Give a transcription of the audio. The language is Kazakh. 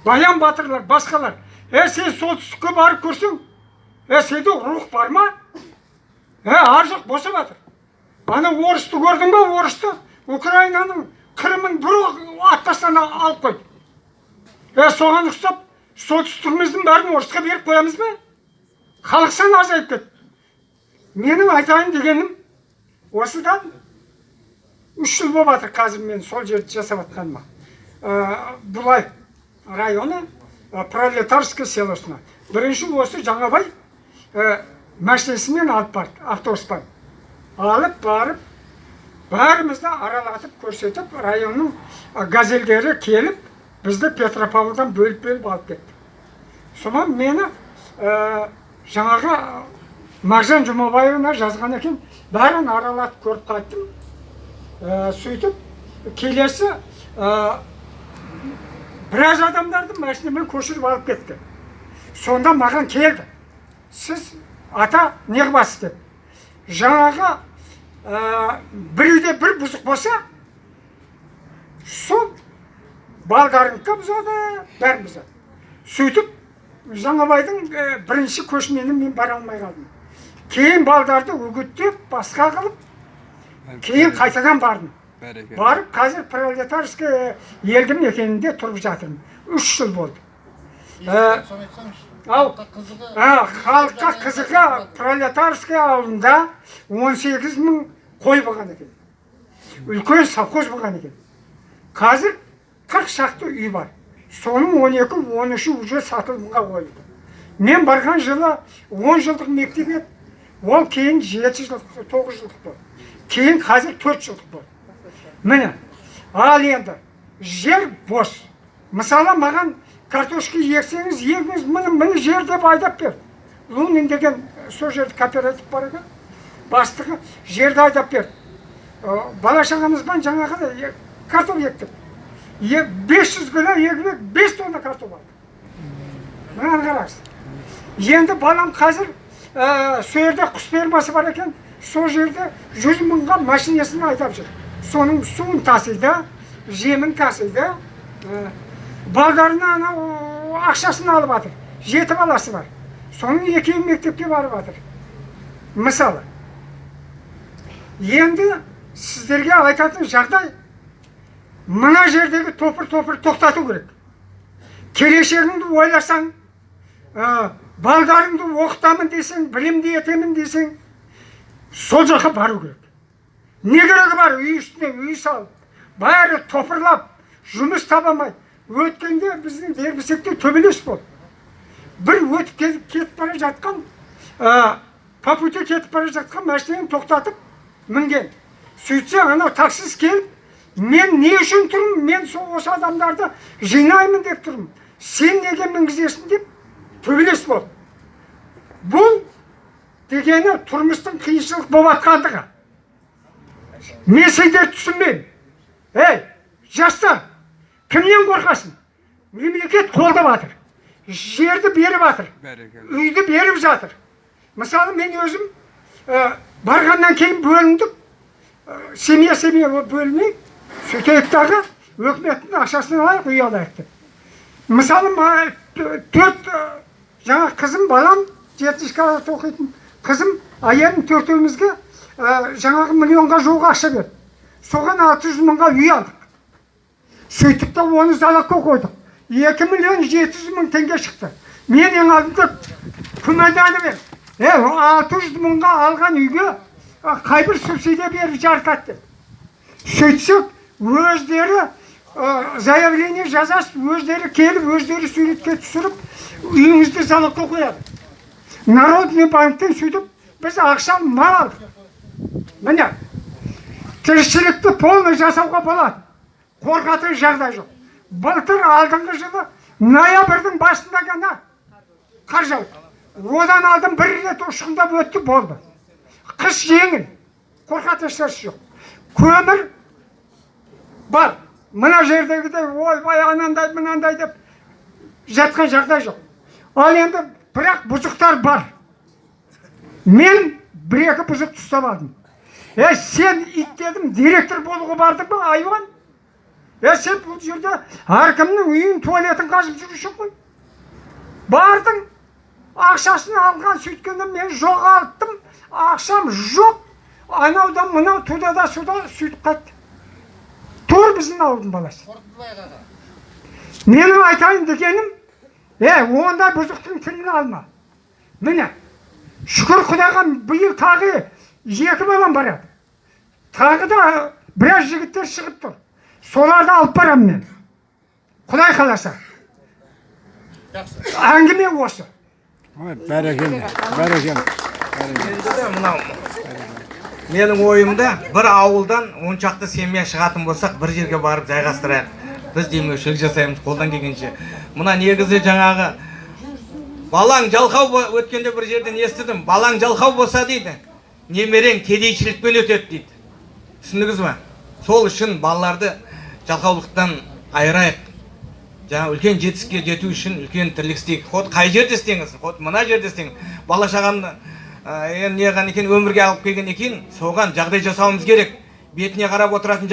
Баян батырлар, басқалар. Сен солтүстікке барып көрсең, сенде рух бар ма? Ар жақ босап жатыр. Ана орысты көрдің ба, орысты? Украинаның Крымын бір атпастан алып қойды. Соған ұқсап, солтүстігіміздің бәрін орысқа беріп қоямыз ба? Халық саны азайып кетті. Менің айтайын дегенім, осыдан 3 жыл болып жатыр қазір мен сол жерді жасап жатқаныма. Бұлай районы, Пролетарский селосына. Бірінші осы Жаңабай машинасымен алып барды, автобуспен. Алып барып, бәрімізді аралатып көрсетіп, районның газелдері келіп, бізді Петропавлдан бөліп алып кетті. Сонан мені жаңағы Мағжан Жұмабаевына жазған екен, бәрін аралатып көріп қайттым. Сөйтіп, келесі біраз адамдарды машинамен көшіріп алып кетті. Сонда маған келді. Сіз ата не қыласыз деп. Жаңағы бір үйде бір бұзық болса, сол балдарыңқы бұзады, бәрін бұзады. Сөйтіп, Жаңабайдың бірінші көшмені мен бара алмай қалдым. Кейін балдарды үгіттеп, басқа қылып, кейін қайтадан бардым. Барып, қазір Пролетарский елді мекенінде тұрып жатырмын. 3 жыл болды. Халыққа қызығы Пролетарский ауылында 18 мың қой болған екен. Үлкен совхоз болған екен. Қазір 40 шақты үй бар. Соның 12-13-і уже сатылымға қойылды. Мен барған жылы 10 жылдық мектеп еді. Ол кейін 7 жылдық, 9 жылдық болды. Кейін қазір 4 жылдық болды. Міне, ал енді жер бос. Мысалы, маған картошка ексеңіз, егіңіз, міне жер деп айдап бер. Лунин деген сол жерді кооператив бар екен. Бастығы жерді айдап бер. Бала шағамызбен жаңағы картоп ектік. 500 кіло егілек 5 тонна картоп алды. Мынаны қараңыз. Енді балам қазір сол жерде құс фермасы бар екен. Сол жерде 100 мыңға машинасын айдап жүр. Соның суын тасиды, жемін тасиды. Балдарына ақшасын алып жатыр. 7 баласы бар. Соның 2 мектепке барып жатыр. Мысалы, енді сіздерге айтатын жағдай, мына жердегі топыр тоқтату керек. Келешегіңді ойласаң, балдарыңды оқытамын десең, білімді етемін десең, сол жаққа бару керек. Не керегі бар? Үй үстіне үй салып, бәрі топырлап, жұмыс табамай. Өткенде біздің дербісекте төбелес болды. Бір өтіп кетіп бара жатқан, по пути кетіп бара жатқан машинаны тоқтатып мінген. Сөйтсе, анау таксист келіп, мен не үшін тұрмын? Мен осы адамдарды жинаймын деп тұрмын. Сен неге мінгізесің деп төбелес болды. Бұл дегені тұрмыстың қиыншылық болып жатқандығы. Мен сендерді түсінбеймін. Жастар, кімнен қорқасың? Мемлекет қолдап жатыр. Жерді беріп жатыр. Үйді беріп жатыр. Мысалы, мен өзім барғаннан кейін бөліндік. Семья бөлінейік. Сөйтейіктағы өкіметтің ақшасын алайық, үй алайық деп. Мысалы, 4 жаңа қызым, балам, 7-ші класста оқитын қызым, әйелім 4-өмізге жаңағы миллионға жуық ақша берді. Соған 600 мыңға үй алдық. Сөйтіп та оны залогқа қойдық. 2 миллион 700 мың теңге шықты. Мен ең алдында күмәнданып едім. 600 мыңға алған үйге қайбір субсидия беріп жарқат деп. Сөйтсек, өздері заявление жазасыз, өздері келіп, өздері суретке түсіріп, үйіңізді залогқа қояды. Народный банктен сөйтіп, біз ақша мал алдық. Міне, тіршілікті полный жасауға болады. Қорқатын жағдай жоқ. Былтыр алдыңғы жылы ноябрьдің басында ғана қар жауды. Одан алдын бір рет ұшқындап өтті, болды. Қыс жеңіл, қорқатын ешнәрсе жоқ. Көмір бар. Мына жердегідей ойбай анандай мынандай деп жатқан жағдай жоқ. Ал енді бірақ бұзықтар бар. Мен 1-2 бұзықты ұстап алдым. Сен ит дедім, директор болуға бардың ба, айуан? Сен бұл жерде әркімнің үйін туалетін қазып жүруші ғой. Бардың, ақшасын алған сөйткенде мен жоғалттым, ақшам жоқ. Анаудан мынау туда да суда сөйтіп қайтты. Тұр біздің ауылдың баласы. Менің айтайын дегенім, ондай бұзықтың тілін алма. Міне, шүкір Құдайға биыл тағы 2 балам барады. Тағы да біраз жігіттер шығып тұр. Соларды алып барам мен. Құдай қаласа. Әңгіме осы. Бәрекелді. Менің ойымда бір ауылдан 10 шақты семья шығатын болсақ, бір жерге барып жайғастырайық. Біз демеушілік жасаймыз қолдан келгенше. Мына негізі жаңағы балаң жалқау өткенде бір жерден естідім. Балаң жалқау болса дейді, немерең кедейшілікпен өтеді дейді. Түсіндіңіз ба? Сол үшін балаларды жалқаулықтан айырайық. Жаңа үлкен жетістікке жету үшін үлкен тірлік істейік. Ход қай жерде істеңіз, ход мына жерде істеңіз. Бала шағамды неған екен өмірге алып келген екен, соған жағдай жасауымыз керек. Бетіне қарап отыратын